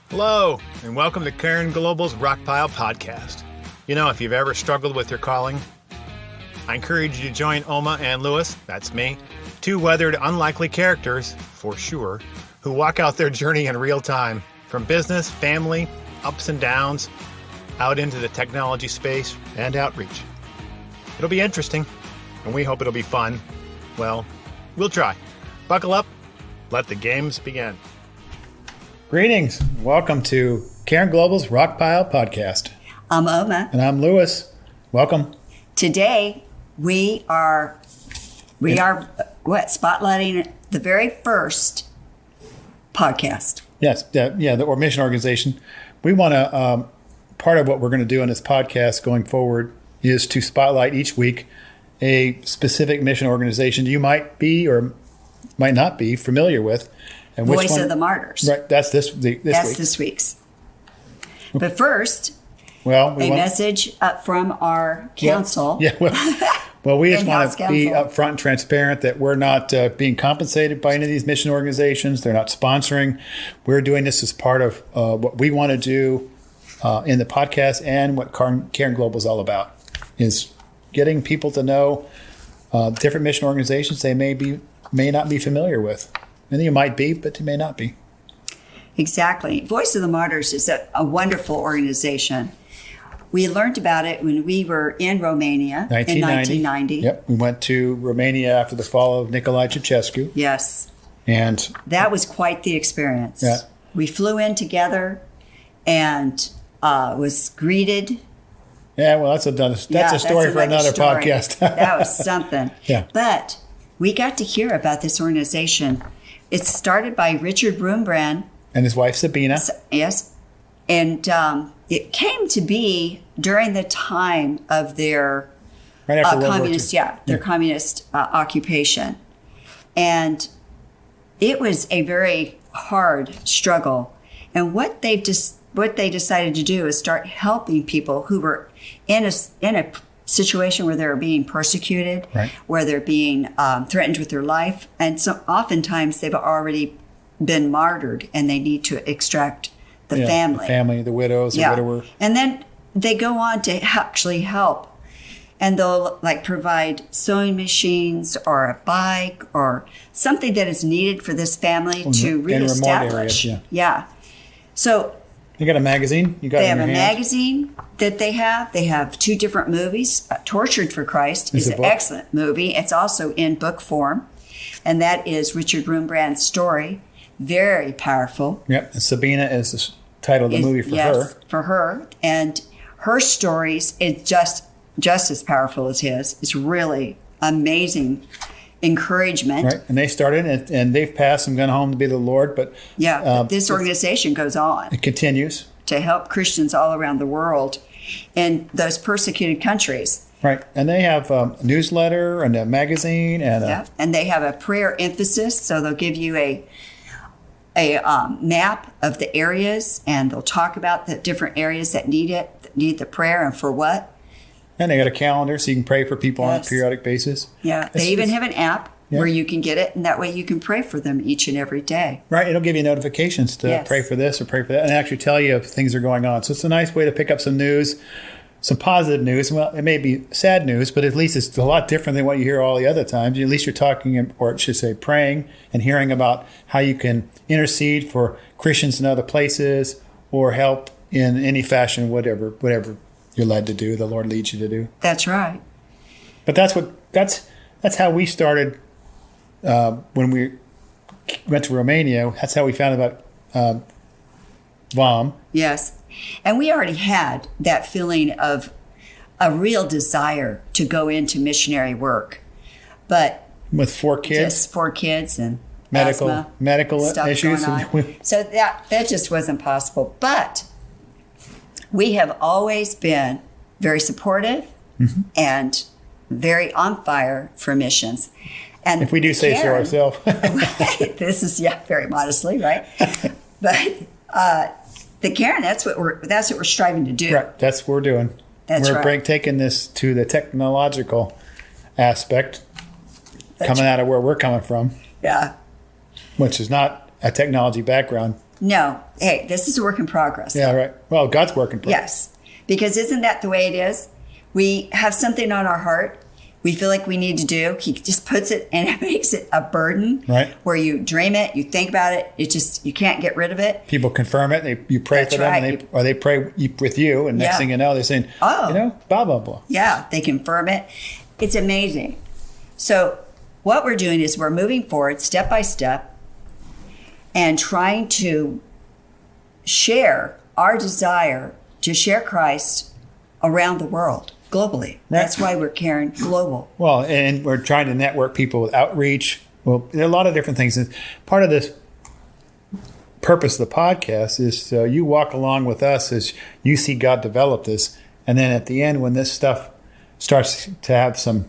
Hello, and welcome to Cairn Global's Rockpile Podcast. You know, if you've ever struggled with your calling, I encourage you to join Oma and Lewis, that's me, two weathered, unlikely characters, for sure, who walk out their journey in real time, from business, family, ups and downs, out into the technology space and outreach. It'll be interesting, and we hope it'll be fun. Well, we'll try. Buckle up. Let the games begin. Greetings. Welcome to Cairn Global's Rockpile Podcast. I'm Oma. And I'm Lewis. Welcome. Today, we are spotlighting the very first podcast. Yes, the mission organization. We want to, part of what we're going to do in this podcast going forward is to spotlight each week a specific mission organization you might be or might not be familiar with. And Voice of the Martyrs. Right, that's this week's. But first, message from our council. Well, we just want to be upfront and transparent that we're not being compensated by any of these mission organizations. They're not sponsoring. We're doing this as part of what we want to do in the podcast, and what Cairn Global is all about is getting people to know different mission organizations they may not be familiar with. And you might be, but you may not be. Exactly. Voice of the Martyrs is a wonderful organization. We learned about it when we were in Romania in 1990. Yep. We went to Romania after the fall of Nicolae Ceausescu. Yes. And that was quite the experience. Yeah. We flew in together and was greeted. Yeah, well, that's a story for another podcast. That was something. Yeah. But we got to hear about this organization. It's started by Richard Broombrand. And his wife, Sabina. Yes. And it came to be during the time of their communist occupation. And it was a very hard struggle. And what they decided to do is start helping people who were in a situation where they're being persecuted, right, where they're being threatened with their life. And so oftentimes they've already been martyred and they need to extract the family. The widows, the widower. And then they go on to actually help. And they'll provide sewing machines or a bike or something that is needed for this family to reestablish. In remote areas, So you got a magazine? They have a magazine that they have. They have two different movies. Tortured for Christ is an excellent movie. It's also in book form. And that is Richard Broombrand's story. Very powerful. Yep. And Sabina is the title of the movie for her. Yes, for her. And her stories is just as powerful as his. It's really amazing encouragement. Right. And they started and they've passed and gone home to be the Lord. But this organization goes on. It continues to help Christians all around the world in those persecuted countries. Right. And they have a newsletter and a magazine and they have a prayer emphasis. So they'll give you a map of the areas, and they'll talk about the different areas that need the prayer and for what. And they got a calendar so you can pray for people on a periodic basis. Yeah. They even have an app where you can get it, and that way you can pray for them each and every day. Right. It'll give you notifications to pray for this or pray for that, and actually tell you if things are going on. So it's a nice way to pick up some news, some positive news. Well, it may be sad news, but at least it's a lot different than what you hear all the other times. At least you're talking, or I should say praying and hearing about how you can intercede for Christians in other places or help in any fashion, whatever you're led to do, the Lord leads you to do. That's right. But that's how we started when we went to Romania. That's how we found about VOM. Yes. And we already had that feeling of a real desire to go into missionary work. But with 4 kids? Just 4 kids and medical stuff issues. Going on. So that just wasn't possible. But we have always been very supportive and very on fire for missions. And if we do say so ourselves. This is, very modestly, right? But the Cairn, that's what we're striving to do. Right, that's what we're doing. We're taking this to the technological aspect, coming out of where we're coming from. Yeah. Which is not a technology background No. Hey, this is a work in progress. Yeah, right. Well, God's working. Yes. Because isn't that the way it is? We have something on our heart we feel like we need to do. He just puts it and it makes it a burden. Right. Where you dream it, you think about it, you can't get rid of it. People confirm it. You pray That's for them, right. or they pray with you, and next thing you know, they're saying, blah, blah, blah. Yeah, they confirm it. It's amazing. So what we're doing is we're moving forward step by step and trying to share our desire to share Christ around the world, globally. Right. That's why we're Cairn Global. Well, and we're trying to network people with outreach. Well, there are a lot of different things. And part of this purpose of the podcast is you walk along with us as you see God develop this. And then at the end, when this stuff starts to have some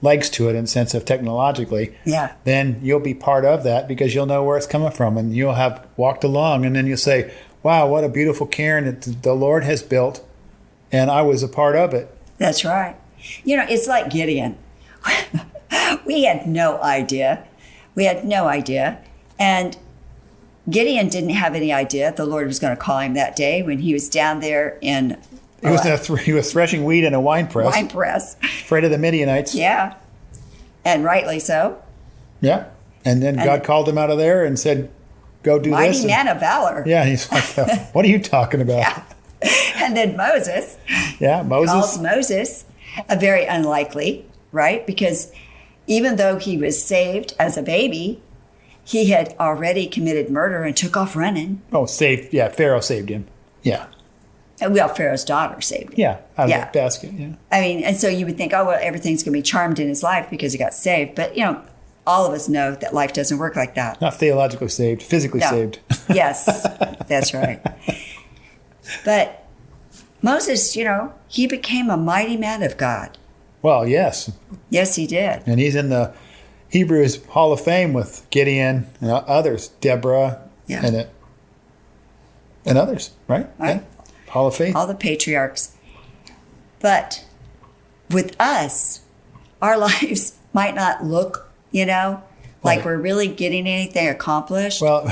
legs to it in the sense of technologically, then you'll be part of that because you'll know where it's coming from. And you'll have walked along, and then you'll say, wow, what a beautiful cairn that the Lord has built, and I was a part of it. That's right. You know, it's like Gideon. We had no idea. And Gideon didn't have any idea the Lord was going to call him that day when he was down there in... He was threshing wheat in a wine press. Afraid of the Midianites. Yeah. And rightly so. Yeah. And then God called him out of there and said, go do mighty this. Mighty man of valor. Yeah. He's like, what are you talking about? Yeah. And then Moses. Yeah, Moses. Calls Moses a very unlikely, right? Because even though he was saved as a baby, he had already committed murder and took off running. Oh, saved. Yeah, Pharaoh saved him. Yeah. Well, Pharaoh's daughter saved him. Yeah, out of the basket, yeah. I mean, and so you would think, oh, well, everything's going to be charmed in his life because he got saved. But, you know, all of us know that life doesn't work like that. Not theologically saved, physically saved. Yes, that's right. But Moses, you know, he became a mighty man of God. Well, yes. Yes, he did. And he's in the Hebrews Hall of Fame with Gideon and others, Deborah and others, right? Right. Yeah. Hall of Faith. All the patriarchs. But with us, our lives might not look, you know, like we're really getting anything accomplished. Well,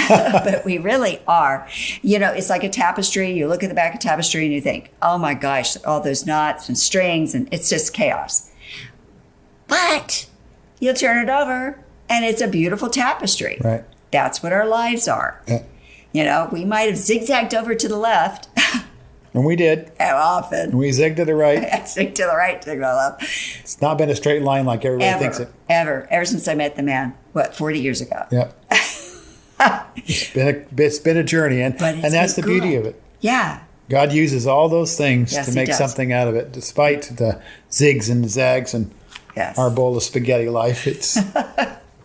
but we really are. You know, it's like a tapestry. You look at the back of tapestry and you think, oh my gosh, all those knots and strings, and it's just chaos. But you'll turn it over and it's a beautiful tapestry. Right. That's what our lives are. Yeah. You know, we might have zigzagged over to the left. And we did. How often? And we zigged to the right. Zig to the right, zig to the left. It's not been a straight line like everybody thinks it. Ever since I met the man, 40 years ago. Yeah. It's been a journey, and that's the beauty of it. Yeah. God uses all those things to make something out of it, despite the zigs and zags and our bowl of spaghetti life. It's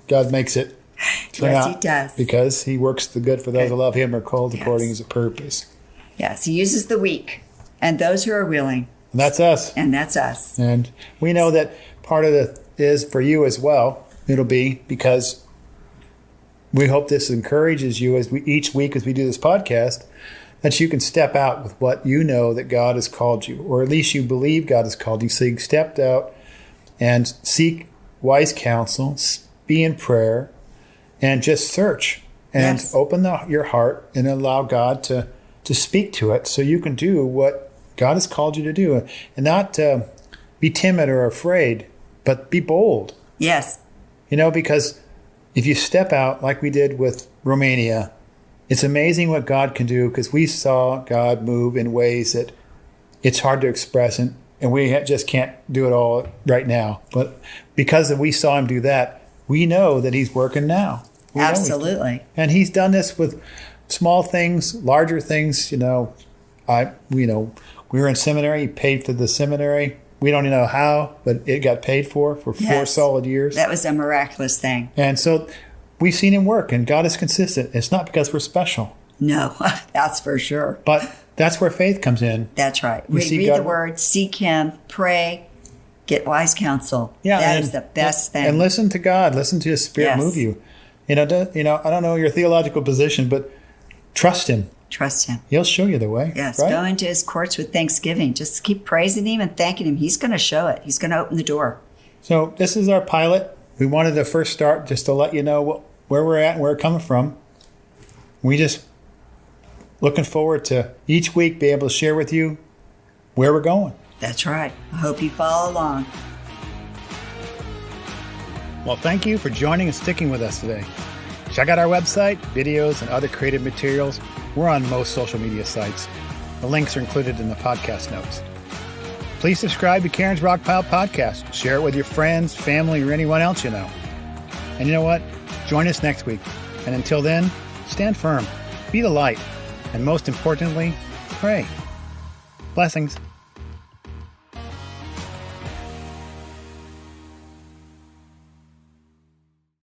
God makes it turn out. He does. Because he works the good for those who love him, are called according to his purpose. Yes, he uses the weak and those who are willing. And that's us. And we know that part of it is for you as well. It'll be because we hope this encourages you each week as we do this podcast, that you can step out with what you know that God has called you, or at least you believe God has called you. So you stepped out and seek wise counsel, be in prayer, and just search and open your heart and allow God to speak to it so you can do what God has called you to do, and not be timid or afraid, but be bold. Yes. You know, because if you step out like we did with Romania, it's amazing what God can do, because we saw God move in ways that it's hard to express, and we just can't do it all right now. But because we saw him do that, we know that he's working now. Absolutely. And he's done this with small things, larger things. You know, we were in seminary. He paid for the seminary. We don't even know how, but it got paid for 4 solid years. That was a miraculous thing. And so we've seen him work, and God is consistent. It's not because we're special. No, that's for sure. But that's where faith comes in. That's right. We read the word, seek him, pray, get wise counsel. Yeah, that is the best thing. And listen to God. Listen to his Spirit move you. I don't know your theological position, but trust him. Trust him. He'll show you the way. Yes, right? Go into his courts with thanksgiving. Just keep praising him and thanking him. He's going to show it. He's going to open the door. So this is our pilot. We wanted to first start just to let you know where we're at and where we're coming from. We just Looking forward to each week be able to share with you where we're going. That's right. I hope you follow along. Well, thank you for joining and sticking with us today. Check out our website, videos, and other creative materials. We're on most social media sites. The links are included in the podcast notes. Please subscribe to Cairn's Rockpile Podcast. Share it with your friends, family, or anyone else you know. And you know what? Join us next week. And until then, stand firm, be the light, and most importantly, pray. Blessings.